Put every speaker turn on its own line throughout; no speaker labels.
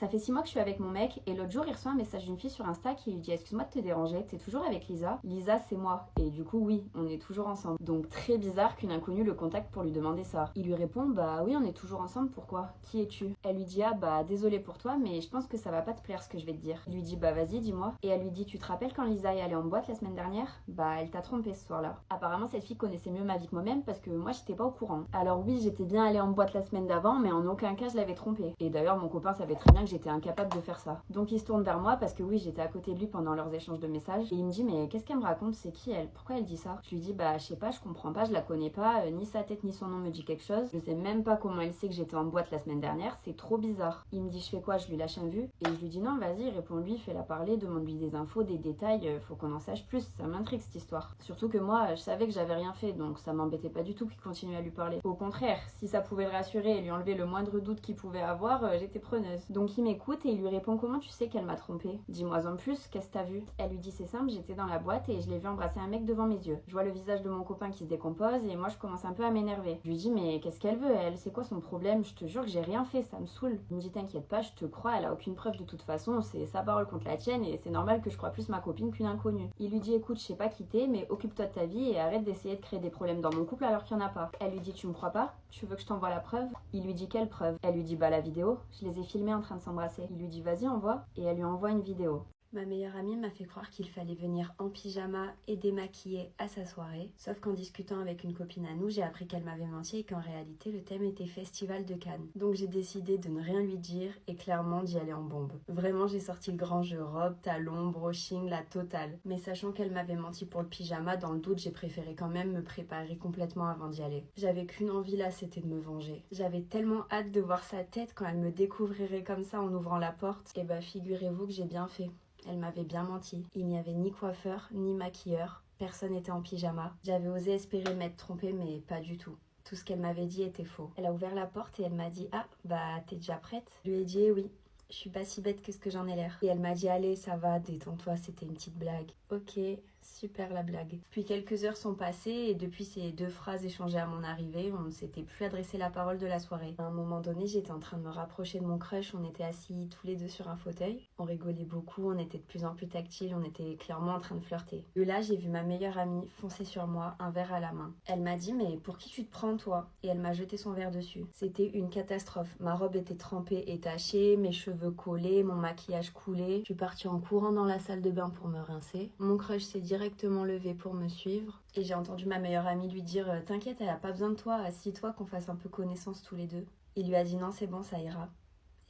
Ça fait 6 mois que je suis avec mon mec et l'autre jour il reçoit un message d'une fille sur Insta qui lui dit excuse-moi de te déranger, t'es toujours avec Lisa? Lisa c'est moi. Et du coup oui, on est toujours ensemble. Donc très bizarre qu'une inconnue le contacte pour lui demander ça. Il lui répond bah oui on est toujours ensemble, pourquoi? Qui es-tu? Elle lui dit ah bah désolé pour toi mais je pense que ça va pas te plaire ce que je vais te dire. Il lui dit bah vas-y dis-moi. Et elle lui dit tu te rappelles quand Lisa est allée en boîte la semaine dernière? Bah elle t'a trompé ce soir-là. Apparemment cette fille connaissait mieux ma vie que moi-même parce que moi j'étais pas au courant. Alors oui j'étais bien allée en boîte la semaine d'avant mais en aucun cas je l'avais trompée. Et d'ailleurs mon copain savait très bien que j'étais incapable de faire ça. Donc il se tourne vers moi parce que oui j'étais à côté de lui pendant leurs échanges de messages et il me dit mais qu'est-ce qu'elle me raconte, c'est qui elle, pourquoi elle dit ça? Je lui dis bah je sais pas, je comprends pas, je la connais pas, ni sa tête ni son nom me dit quelque chose, je sais même pas comment elle sait que j'étais en boîte la semaine dernière, c'est trop bizarre. Il me dit je fais quoi, je lui lâche un vu et je lui dis non vas-y réponds-lui, fais-la parler, demande-lui des infos, des détails, faut qu'on en sache plus, ça m'intrigue cette histoire. Surtout que moi je savais que j'avais rien fait donc ça m'embêtait pas du tout qu'il continue à lui parler. Au contraire, si ça pouvait le rassurer et lui enlever le moindre doute qu'il pouvait avoir, j'étais preneuse. Donc il m'écoute et il lui répond comment tu sais qu'elle m'a trompée? Dis-moi en plus, qu'est-ce que t'as vu? Elle lui dit c'est simple, j'étais dans la boîte et je l'ai vu embrasser un mec devant mes yeux. Je vois le visage de mon copain qui se décompose et moi je commence un peu à m'énerver. Je lui dis mais qu'est-ce qu'elle veut elle? C'est quoi son problème? Je te jure que j'ai rien fait, ça me saoule. Il me dit t'inquiète pas, je te crois, elle a aucune preuve de toute façon, c'est sa parole contre la tienne et c'est normal que je croie plus ma copine qu'une inconnue. Il lui dit écoute je sais pas qui t'es mais occupe-toi de ta vie et arrête d'essayer de créer des problèmes dans mon couple alors qu'il y en a pas. Elle lui dit tu me crois pas? Tu veux que je t'envoie la preuve? Il lui dit quelle preuve? Elle lui dit bah la vidéo, je les ai filmés en train de s'embrasser. Il lui dit vas-y envoie et elle lui envoie une vidéo. Ma meilleure amie m'a fait croire qu'il fallait venir en pyjama et démaquillée à sa soirée. Sauf qu'en discutant avec une copine à nous, j'ai appris qu'elle m'avait menti et qu'en réalité le thème était Festival de Cannes. Donc j'ai décidé de ne rien lui dire et clairement d'y aller en bombe. Vraiment j'ai sorti le grand jeu, robe, talons, brushing, la totale. Mais sachant qu'elle m'avait menti pour le pyjama, dans le doute j'ai préféré quand même me préparer complètement avant d'y aller. J'avais qu'une envie là, c'était de me venger. J'avais tellement hâte de voir sa tête quand elle me découvrirait comme ça en ouvrant la porte. Et bah figurez-vous que j'ai bien fait. Elle m'avait bien menti. Il n'y avait ni coiffeur, ni maquilleur. Personne n'était en pyjama. J'avais osé espérer m'être trompée, mais pas du tout. Tout ce qu'elle m'avait dit était faux. Elle a ouvert la porte et elle m'a dit « Ah, bah t'es déjà prête ?» Je lui ai dit « Oui, je suis pas si bête que ce que j'en ai l'air. » Et elle m'a dit « Allez, ça va, détends-toi, c'était une petite blague. » Ok, super la blague. Puis quelques heures sont passées et depuis ces 2 phrases échangées à mon arrivée, on ne s'était plus adressé la parole de la soirée. À un moment donné, j'étais en train de me rapprocher de mon crush, on était assis tous les deux sur un fauteuil. On rigolait beaucoup, on était de plus en plus tactiles, on était clairement en train de flirter. Et là, j'ai vu ma meilleure amie foncer sur moi, un verre à la main. Elle m'a dit « Mais pour qui tu te prends toi ?» Et elle m'a jeté son verre dessus. C'était une catastrophe. Ma robe était trempée et tachée, mes cheveux collés, mon maquillage coulé. Je suis partie en courant dans la salle de bain pour me rincer. Mon crush s'est directement levé pour me suivre. Et j'ai entendu ma meilleure amie lui dire « T'inquiète, elle a pas besoin de toi, assis-toi qu'on fasse un peu connaissance tous les deux. » Il lui a dit « Non, c'est bon, ça ira. »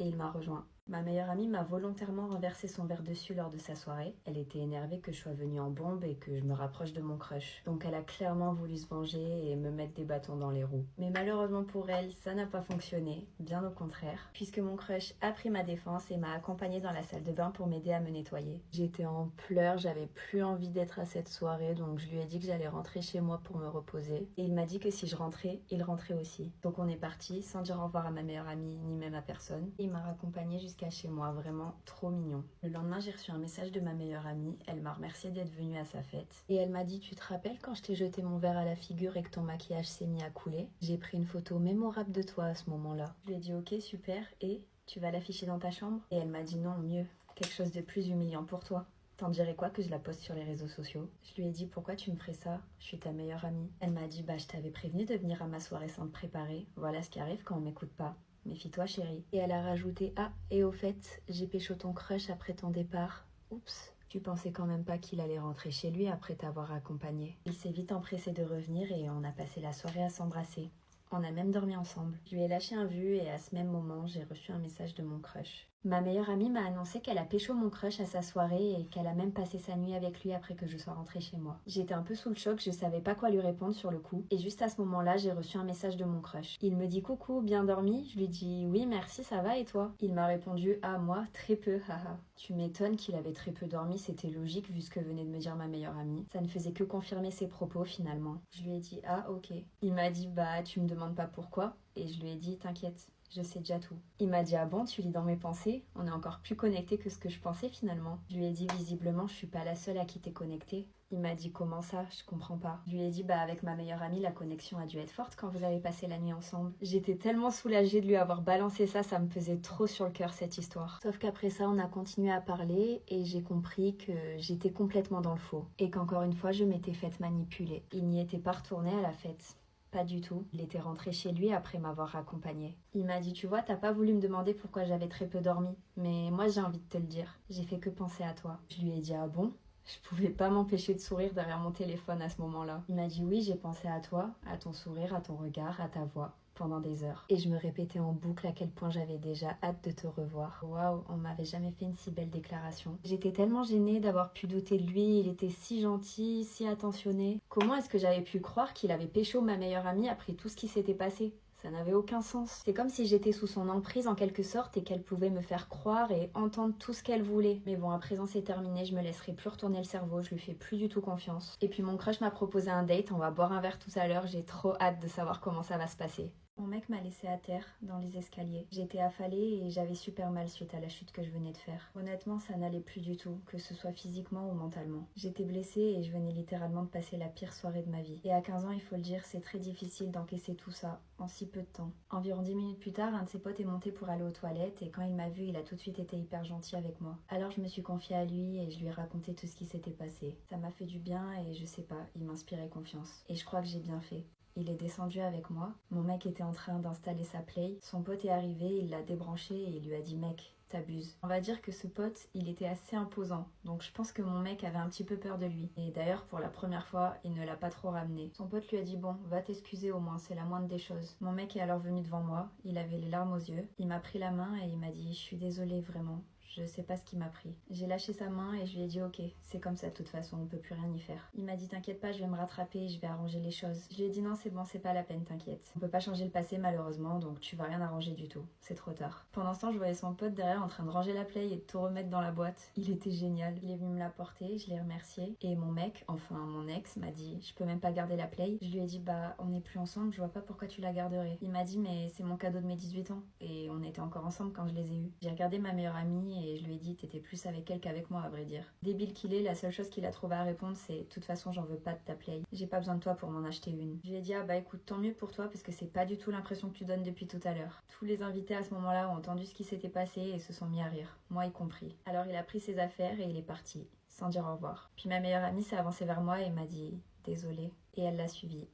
Et il m'a rejoint. Ma meilleure amie m'a volontairement renversé son verre dessus lors de sa soirée. Elle était énervée que je sois venue en bombe et que je me rapproche de mon crush. Donc elle a clairement voulu se venger et me mettre des bâtons dans les roues. Mais malheureusement pour elle, ça n'a pas fonctionné, bien au contraire, puisque mon crush a pris ma défense et m'a accompagnée dans la salle de bain pour m'aider à me nettoyer. J'étais en pleurs, j'avais plus envie d'être à cette soirée, donc je lui ai dit que j'allais rentrer chez moi pour me reposer. Et il m'a dit que si je rentrais, il rentrait aussi. Donc on est parti sans dire au revoir à ma meilleure amie ni même à personne. Il m'a raccompagnée jusqu'à chez moi, vraiment trop mignon. Le lendemain, j'ai reçu un message de ma meilleure amie. Elle m'a remercié d'être venue à sa fête. Et elle m'a dit, tu te rappelles quand je t'ai jeté mon verre à la figure et que ton maquillage s'est mis à couler? J'ai pris une photo mémorable de toi à ce moment-là. Je lui ai dit, ok, super, et tu vas l'afficher dans ta chambre? Et elle m'a dit, non, mieux, quelque chose de plus humiliant pour toi. T'en dirais quoi que je la poste sur les réseaux sociaux? Je lui ai dit, pourquoi tu me ferais ça? Je suis ta meilleure amie. Elle m'a dit, bah je t'avais prévenu de venir à ma soirée sans te préparer. Voilà ce qui arrive quand on m'écoute pas. Méfie-toi chérie. Et elle a rajouté, ah, et au fait, j'ai pécho ton crush après ton départ. Oups. Tu pensais quand même pas qu'il allait rentrer chez lui après t'avoir accompagné. Il s'est vite empressé de revenir et on a passé la soirée à s'embrasser. On a même dormi ensemble. Je lui ai lâché un vu et à ce même moment, j'ai reçu un message de mon crush. Ma meilleure amie m'a annoncé qu'elle a pécho mon crush à sa soirée et qu'elle a même passé sa nuit avec lui après que je sois rentrée chez moi. J'étais un peu sous le choc, je savais pas quoi lui répondre sur le coup. Et juste à ce moment-là, j'ai reçu un message de mon crush. Il me dit coucou, bien dormi? Je lui dis oui, merci, ça va et toi? Il m'a répondu ah moi, très peu, haha. Tu m'étonnes qu'il avait très peu dormi, c'était logique vu ce que venait de me dire ma meilleure amie. Ça ne faisait que confirmer ses propos finalement. Je lui ai dit ah ok. Il m'a dit bah tu me demandes pas pourquoi? Et je lui ai dit t'inquiète. Je sais déjà tout. Il m'a dit ah bon, tu lis dans mes pensées? On est encore plus connectés que ce que je pensais finalement. Je lui ai dit visiblement je suis pas la seule à qui t'es connectée. Il m'a dit comment ça, je comprends pas. Je lui ai dit bah avec ma meilleure amie la connexion a dû être forte quand vous avez passé la nuit ensemble. J'étais tellement soulagée de lui avoir balancé ça me pesait trop sur le cœur cette histoire. Sauf qu'après ça on a continué à parler et j'ai compris que j'étais complètement dans le faux. Et qu'encore une fois je m'étais faite manipuler. Il n'y était pas retourné à la fête. Pas du tout. Il était rentré chez lui après m'avoir raccompagnée. Il m'a dit tu vois t'as pas voulu me demander pourquoi j'avais très peu dormi. Mais moi j'ai envie de te le dire. J'ai fait que penser à toi. Je lui ai dit ah bon ? Je pouvais pas m'empêcher de sourire derrière mon téléphone à ce moment-là. Il m'a dit oui, j'ai pensé à toi, à ton sourire, à ton regard, à ta voix, pendant des heures. Et je me répétais en boucle à quel point j'avais déjà hâte de te revoir. Waouh, on m'avait jamais fait une si belle déclaration. J'étais tellement gênée d'avoir pu douter de lui, il était si gentil, si attentionné. Comment est-ce que j'avais pu croire qu'il avait pécho ma meilleure amie après tout ce qui s'était passé ? Ça n'avait aucun sens. C'est comme si j'étais sous son emprise en quelque sorte et qu'elle pouvait me faire croire et entendre tout ce qu'elle voulait. Mais bon, à présent c'est terminé, je me laisserai plus retourner le cerveau, je lui fais plus du tout confiance. Et puis mon crush m'a proposé un date, on va boire un verre tout à l'heure, j'ai trop hâte de savoir comment ça va se passer. Mon mec m'a laissé à terre, dans les escaliers. J'étais affalée et j'avais super mal suite à la chute que je venais de faire. Honnêtement, ça n'allait plus du tout, que ce soit physiquement ou mentalement. J'étais blessée et je venais littéralement de passer la pire soirée de ma vie. Et à 15 ans, il faut le dire, c'est très difficile d'encaisser tout ça, en si peu de temps. Environ 10 minutes plus tard, un de ses potes est monté pour aller aux toilettes et quand il m'a vu, il a tout de suite été hyper gentil avec moi. Alors je me suis confiée à lui et je lui ai raconté tout ce qui s'était passé. Ça m'a fait du bien et je sais pas, il m'inspirait confiance. Et je crois que j'ai bien fait. Il est descendu avec moi. Mon mec était en train d'installer sa play. Son pote est arrivé, il l'a débranché et il lui a dit mec, t'abuses. On va dire que ce pote, il était assez imposant. Donc je pense que mon mec avait un petit peu peur de lui. Et d'ailleurs, pour la première fois, il ne l'a pas trop ramené. Son pote lui a dit bon, va t'excuser au moins, c'est la moindre des choses. Mon mec est alors venu devant moi. Il avait les larmes aux yeux. Il m'a pris la main et il m'a dit je suis désolée vraiment. Je sais pas ce qui m'a pris. J'ai lâché sa main et je lui ai dit ok, c'est comme ça de toute façon, on peut plus rien y faire. Il m'a dit t'inquiète pas, je vais me rattraper, je vais arranger les choses. Je lui ai dit non c'est bon, c'est pas la peine, t'inquiète. On peut pas changer le passé malheureusement, donc tu vas rien arranger du tout. C'est trop tard. Pendant ce temps, je voyais son pote derrière en train de ranger la play et de tout remettre dans la boîte. Il était génial. Il est venu me la porter, je l'ai remercié. Et mon mec, enfin mon ex, m'a dit je peux même pas garder la play. Je lui ai dit bah on n'est plus ensemble, je vois pas pourquoi tu la garderais. Il m'a dit mais c'est mon cadeau de mes 18 ans. Et on était encore ensemble quand je les ai eus. J'ai regardé ma meilleure amie et je lui ai dit t'étais plus avec elle qu'avec moi à vrai dire. Débile qu'il est, la seule chose qu'il a trouvé à répondre c'est de toute façon j'en veux pas de ta play. J'ai pas besoin de toi pour m'en acheter une. Je lui ai dit ah bah écoute tant mieux pour toi parce que c'est pas du tout l'impression que tu donnes depuis tout à l'heure. Tous les invités à ce moment-là ont entendu ce qui s'était passé et se sont mis à rire, moi y compris. Alors il a pris ses affaires et il est parti, sans dire au revoir. Puis ma meilleure amie s'est avancée vers moi et m'a dit désolée et elle l'a suivi.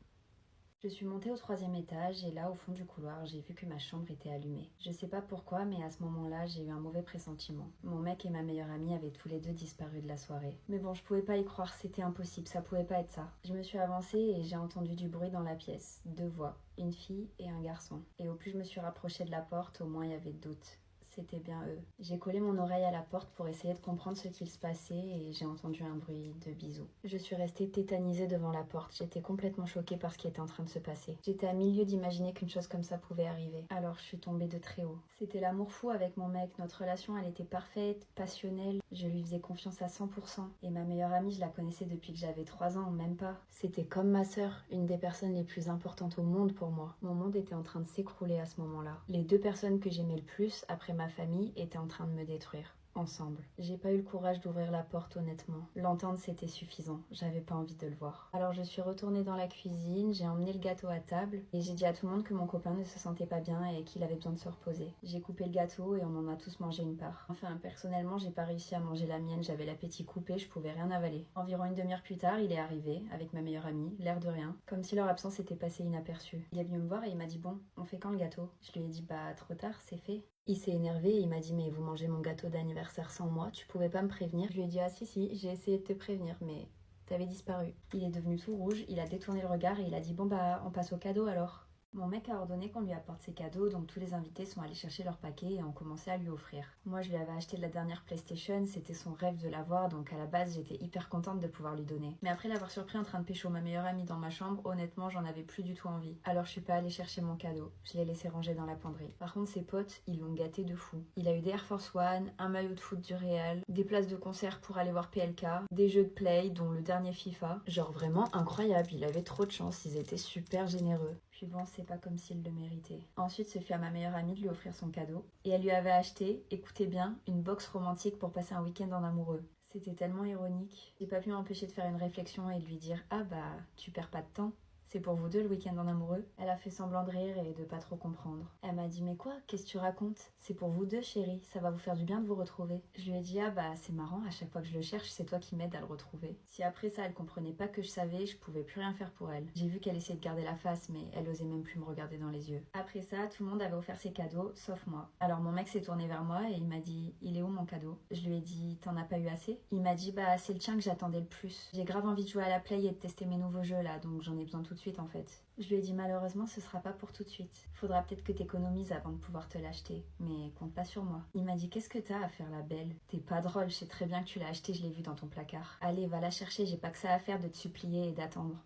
Je suis montée au 3e étage et là, au fond du couloir, j'ai vu que ma chambre était allumée. Je sais pas pourquoi, mais à ce moment-là, j'ai eu un mauvais pressentiment. Mon mec et ma meilleure amie avaient tous les deux disparu de la soirée. Mais bon, je pouvais pas y croire, c'était impossible, ça pouvait pas être ça. Je me suis avancée et j'ai entendu du bruit dans la pièce. 2 voix, une fille et un garçon. Et au plus je me suis rapprochée de la porte, au moins il y avait de doute. C'était bien eux. J'ai collé mon oreille à la porte pour essayer de comprendre ce qu'il se passait et j'ai entendu un bruit de bisous. Je suis restée tétanisée devant la porte. J'étais complètement choquée par ce qui était en train de se passer. J'étais à milieu d'imaginer qu'une chose comme ça pouvait arriver. Alors je suis tombée de très haut. C'était l'amour fou avec mon mec. Notre relation, elle était parfaite, passionnelle. Je lui faisais confiance à 100%. Et ma meilleure amie, je la connaissais depuis que j'avais 3 ans, même pas. C'était comme ma sœur, une des personnes les plus importantes au monde pour moi. Mon monde était en train de s'écrouler à ce moment-là. Les 2 personnes que j'aimais le plus, après ma famille, étaient en train de me détruire. Ensemble. J'ai pas eu le courage d'ouvrir la porte honnêtement. L'entendre c'était suffisant, j'avais pas envie de le voir. Alors je suis retournée dans la cuisine, j'ai emmené le gâteau à table et j'ai dit à tout le monde que mon copain ne se sentait pas bien et qu'il avait besoin de se reposer. J'ai coupé le gâteau et on en a tous mangé une part. Enfin personnellement j'ai pas réussi à manger la mienne, j'avais l'appétit coupé, je pouvais rien avaler. Environ une demi-heure plus tard il est arrivé avec ma meilleure amie, l'air de rien, comme si leur absence était passée inaperçue. Il est venu me voir et il m'a dit bon, on fait quand le gâteau? Je lui ai dit bah trop tard, c'est fait. Il s'est énervé et il m'a dit mais vous mangez mon gâteau d'anniversaire sans moi, tu pouvais pas me prévenir. Je lui ai dit ah si, j'ai essayé de te prévenir mais t'avais disparu. Il est devenu tout rouge, il a détourné le regard et il a dit bon bah on passe au cadeau alors. Mon mec a ordonné qu'on lui apporte ses cadeaux, donc tous les invités sont allés chercher leur paquet et ont commencé à lui offrir. Moi je lui avais acheté la dernière PlayStation, c'était son rêve de l'avoir, donc à la base j'étais hyper contente de pouvoir lui donner. Mais après l'avoir surpris en train de pécho ma meilleure amie dans ma chambre, honnêtement j'en avais plus du tout envie. Alors je suis pas allée chercher mon cadeau, je l'ai laissé ranger dans la penderie. Par contre ses potes, ils l'ont gâté de fou. Il a eu des Air Force One, un maillot de foot du Real, des places de concert pour aller voir PLK, des jeux de play dont le dernier FIFA. Genre vraiment incroyable, il avait trop de chance, ils étaient super généreux. Puis bon, c'est pas comme s'il le méritait. Ensuite, ce fut à ma meilleure amie de lui offrir son cadeau. Et elle lui avait acheté, écoutez bien, une box romantique pour passer un week-end en amoureux. C'était tellement ironique. J'ai pas pu m'empêcher de faire une réflexion et de lui dire « Ah bah, tu perds pas de temps. C'est pour vous deux le week-end en amoureux ?» Elle a fait semblant de rire et de pas trop comprendre. Elle m'a dit « Mais quoi? Qu'est-ce que tu racontes? C'est pour vous deux, chérie. Ça va vous faire du bien de vous retrouver. » Je lui ai dit « Ah bah, c'est marrant, à chaque fois que je le cherche, c'est toi qui m'aides à le retrouver. » Si après ça, elle comprenait pas que je savais, je pouvais plus rien faire pour elle. J'ai vu qu'elle essayait de garder la face, mais elle osait même plus me regarder dans les yeux. Après ça, tout le monde avait offert ses cadeaux, sauf moi. Alors mon mec s'est tourné vers moi et il m'a dit « Il est où mon cadeau ?» Je lui ai dit « T'en as pas eu assez ?» Il m'a dit « Bah, c'est le tien que j'attendais le plus. J'ai grave envie de jouer à la play et de tester mes nouveaux jeux là, donc j'en ai besoin tout de suite en fait. » Je lui ai dit malheureusement ce sera pas pour tout de suite. Faudra peut-être que t'économises avant de pouvoir te l'acheter, mais compte pas sur moi. Il m'a dit qu'est-ce que t'as à faire la belle? T'es pas drôle, je sais très bien que tu l'as acheté, je l'ai vu dans ton placard. Allez, va la chercher, j'ai pas que ça à faire de te supplier et d'attendre.